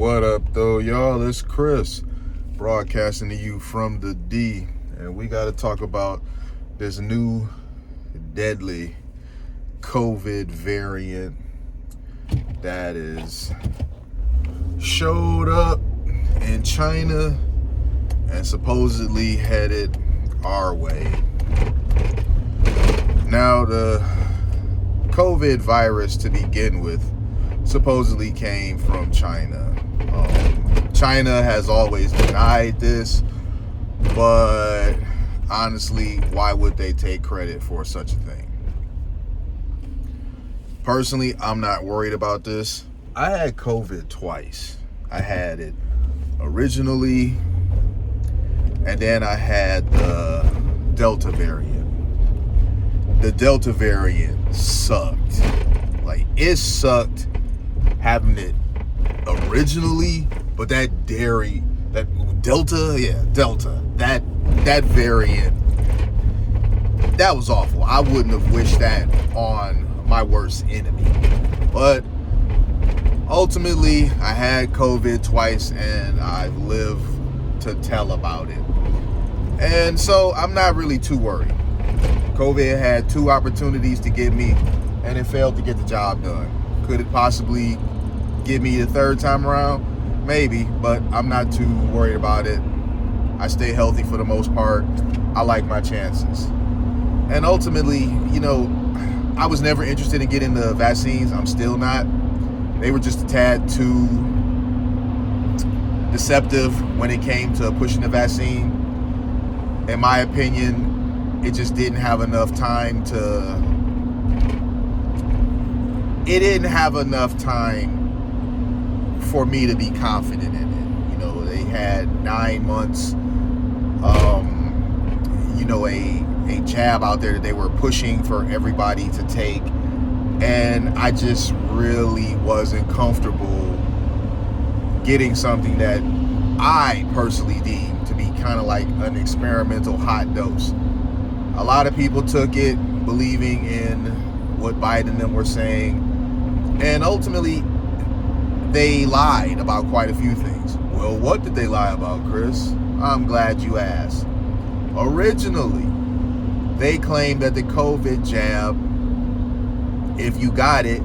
What up, though, y'all? It's Chris, broadcasting to you from the D, and we got to talk about this new deadly COVID variant that is showed up in China and supposedly headed our way. Now, the COVID virus, to begin with, supposedly came from China. China has always denied this, but honestly, why would they take credit for such a thing? Personally, I'm not worried about this. I had COVID twice. I had it originally, and then I had the Delta variant. The Delta variant sucked. Like, it sucked having it originally, but that variant, that was awful. I wouldn't have wished that on my worst enemy. But ultimately, I had COVID twice, and I've lived to tell about it. And so I'm not really too worried. COVID had two opportunities to get me, and it failed to get the job done. Could it possibly get me the third time around? Maybe, but I'm not too worried about it. I stay healthy for the most part. I like my chances. And ultimately, I was never interested in getting the vaccines. I'm still not. They were just a tad too deceptive when it came to pushing the vaccine. In my opinion, it just didn't have enough time for me to be confident in it. They had 9 months, a jab out there that they were pushing for everybody to take. And I just really wasn't comfortable getting something that I personally deem to be kind of like an experimental hot dose. A lot of people took it believing in what Biden and them were saying, and ultimately they lied about quite a few things. Well, what did they lie about, Chris? I'm glad you asked. Originally, they claimed that the COVID jab, if you got it,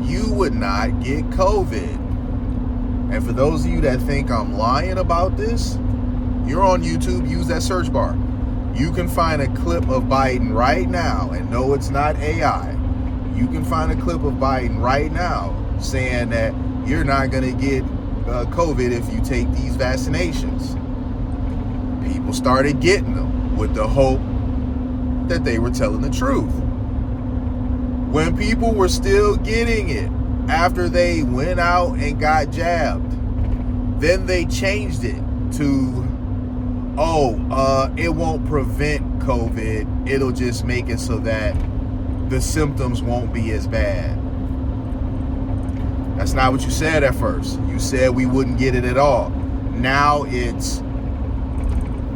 you would not get COVID. And for those of you that think I'm lying about this, you're on YouTube, use that search bar. You can find a clip of Biden right now, and no, it's not AI. You can find a clip of Biden right now saying that you're not going to get COVID if you take these vaccinations. People started getting them with the hope that they were telling the truth. When people were still getting it after they went out and got jabbed, then they changed it to, it won't prevent COVID. It'll just make it so that the symptoms won't be as bad. That's not what you said at first. You said we wouldn't get it at all. Now it's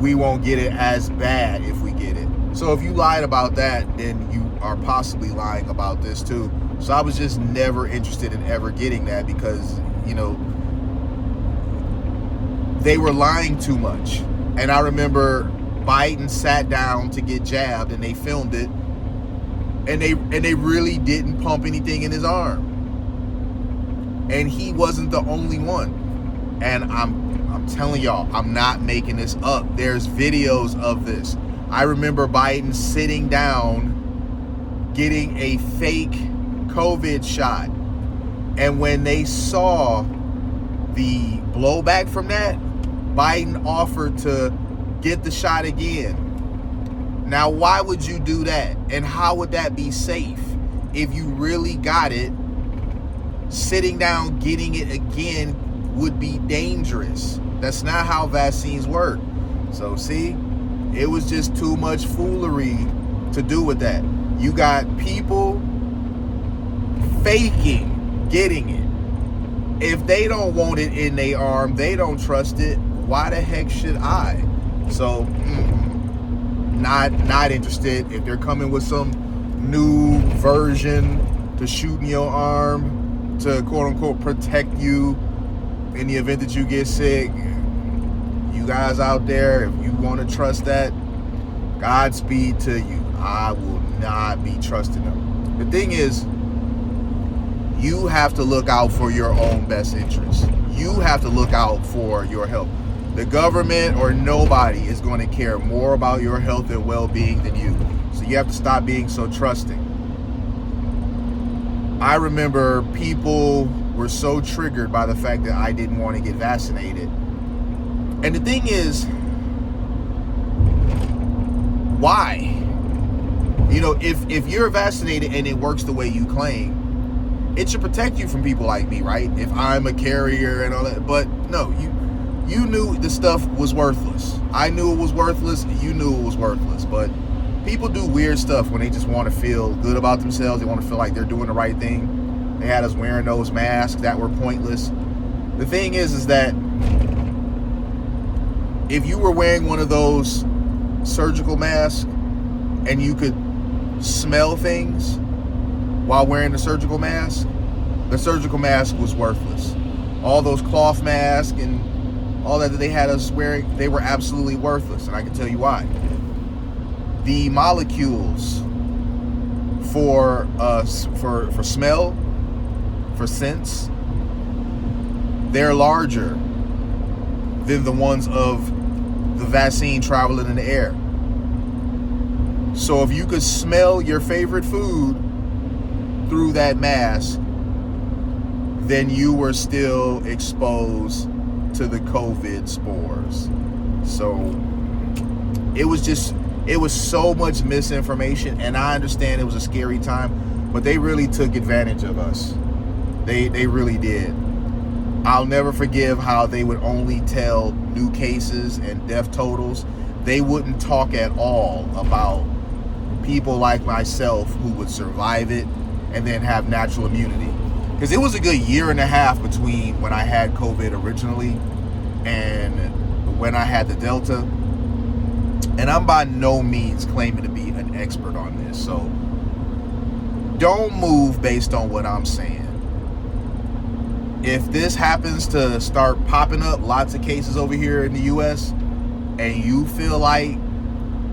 we won't get it as bad if we get it. So if you lied about that, then you are possibly lying about this too. So I was just never interested in ever getting that because, they were lying too much. And I remember Biden sat down to get jabbed and they filmed it, and they really didn't pump anything in his arm. And he wasn't the only one. And I'm telling y'all, I'm not making this up. There's videos of this. I remember Biden sitting down, getting a fake COVID shot. And when they saw the blowback from that, Biden offered to get the shot again. Now, why would you do that? And how would that be safe? If you really got it, sitting down getting it again would be dangerous. That's not how vaccines work. So see, it was just too much foolery to do with that. You got people faking getting it. If they don't want it in their arm, they don't trust it, why the heck should I? So, not interested. If they're coming with some new version to shoot in your arm to quote unquote protect you, in the event that you get sick, you guys out there, if you want to trust that, Godspeed to you. I will not be trusting them. The thing is, you have to look out for your own best interests. You have to look out for your health. The government or nobody is going to care more about your health and well-being than you. So you have to stop being so trusting. I remember people were so triggered by the fact that I didn't want to get vaccinated. And the thing is, why? You know, if you're vaccinated and it works the way you claim, it should protect you from people like me, right? If I'm a carrier and all that. But no, you knew the stuff was worthless. I knew it was worthless. You knew it was worthless. But people do weird stuff when they just want to feel good about themselves. They want to feel like they're doing the right thing. They had us wearing those masks that were pointless. The thing is that if you were wearing one of those surgical masks and you could smell things while wearing the surgical mask was worthless. All those cloth masks and all that they had us wearing, they were absolutely worthless, and I can tell you why. The molecules for smell, for scents, they're larger than the ones of the vaccine traveling in the air. So if you could smell your favorite food through that mask, then you were still exposed to the COVID spores. So it was so much misinformation, and I understand it was a scary time, but they really took advantage of us. They really did. I'll never forgive how they would only tell new cases and death totals. They wouldn't talk at all about people like myself who would survive it and then have natural immunity. Because it was a good year and a half between when I had COVID originally and when I had the Delta. And I'm by no means claiming to be an expert on this. So don't move based on what I'm saying. If this happens to start popping up, lots of cases over here in the US, and you feel like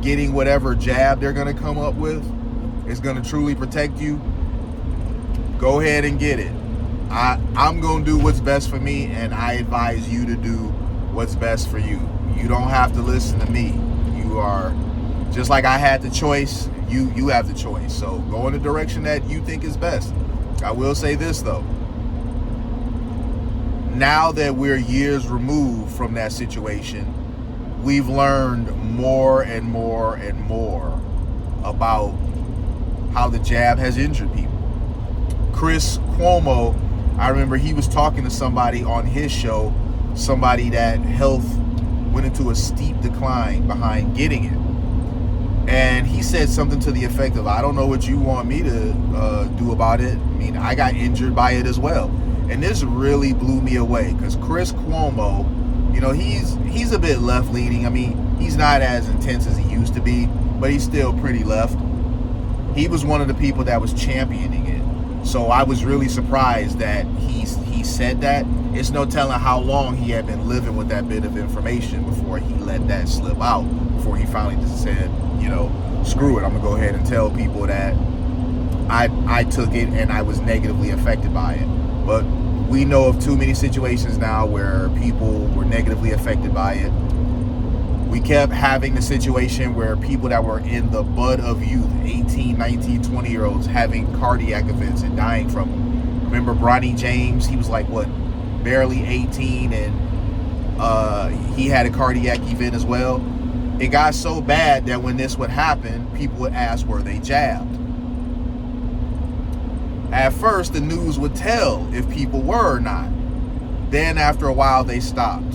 getting whatever jab they're going to come up with is going to truly protect you, go ahead and get it. I'm going to do what's best for me, and I advise you to do what's best for you. You don't have to listen to me. You are, just like I had the choice, you have the choice. So go in the direction that you think is best. I will say this though. Now that we're years removed from that situation, we've learned more and more and more about how the jab has injured people. Chris Cuomo, I remember he was talking to somebody on his show, somebody that health went into a steep decline behind getting it. And he said something to the effect of, I don't know what you want me to do about it. I mean, I got injured by it as well. And this really blew me away because Chris Cuomo, you know, he's a bit left-leaning. I mean, he's not as intense as he used to be, but he's still pretty left. He was one of the people that was championing it. So I was really surprised that he said that. It's no telling how long he had been living with that bit of information before he let that slip out, before he finally just said, you know, screw it, I'm going to go ahead and tell people that I took it and I was negatively affected by it. But we know of too many situations now where people were negatively affected by it. We kept having the situation where people that were in the bud of youth, 18, 19, 20-year-olds, having cardiac events and dying from them. Remember Bronnie James? He was like, what, barely 18, and he had a cardiac event as well. It got so bad that when this would happen, people would ask, were they jabbed? At first, the news would tell if people were or not. Then after a while, they stopped.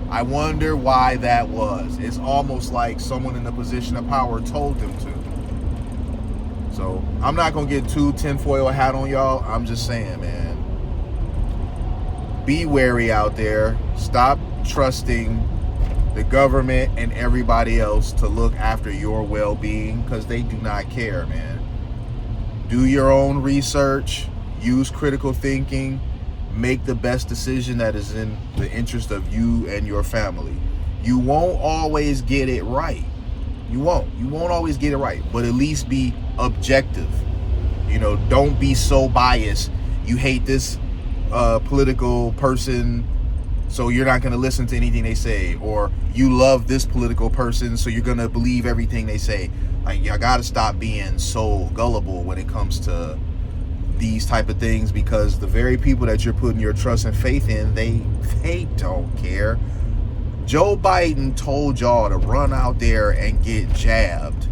I wonder why that was. It's almost like someone in a position of power told them to. So I'm not going to get too tinfoil hat on y'all. I'm just saying, man. Be wary out there. Stop trusting the government and everybody else to look after your well-being because they do not care, man. Do your own research, use critical thinking, make the best decision that is in the interest of you and your family. You won't always get it right. You won't always get it right, but at least be objective. Don't be so biased. You hate this political person, so you're not going to listen to anything they say, or you love this political person, so you're going to believe everything they say. Like, y'all got to stop being so gullible when it comes to these type of things, because the very people that you're putting your trust and faith in, they don't care. Joe Biden told y'all to run out there and get jabbed,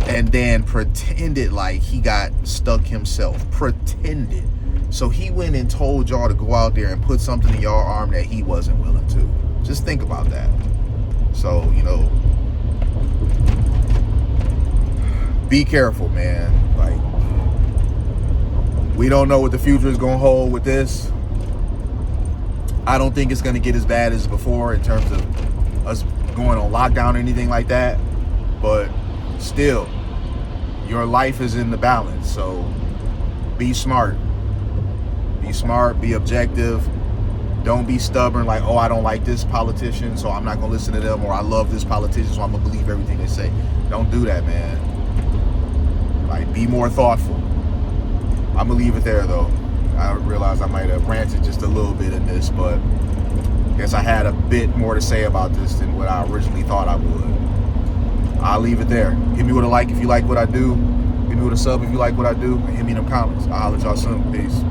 and then pretended like he got stuck himself. Pretended. So he went and told y'all to go out there and put something in y'all arm that he wasn't willing to. Just think about that. So, be careful, man. Like, we don't know what the future is going to hold with this. I don't think it's going to get as bad as before in terms of us going on lockdown or anything like that. But still, your life is in the balance. So be smart. Be smart. Be objective. Don't be stubborn like, oh, I don't like this politician, so I'm not going to listen to them. Or I love this politician, so I'm going to believe everything they say. Don't do that, man. Like, be more thoughtful. I'm going to leave it there, though. I realized I might have ranted just a little bit in this, but I guess I had a bit more to say about this than what I originally thought I would. I'll leave it there. Hit me with a like if you like what I do. Hit me with a sub if you like what I do. And hit me in them comments. I'll holler at y'all soon. Peace.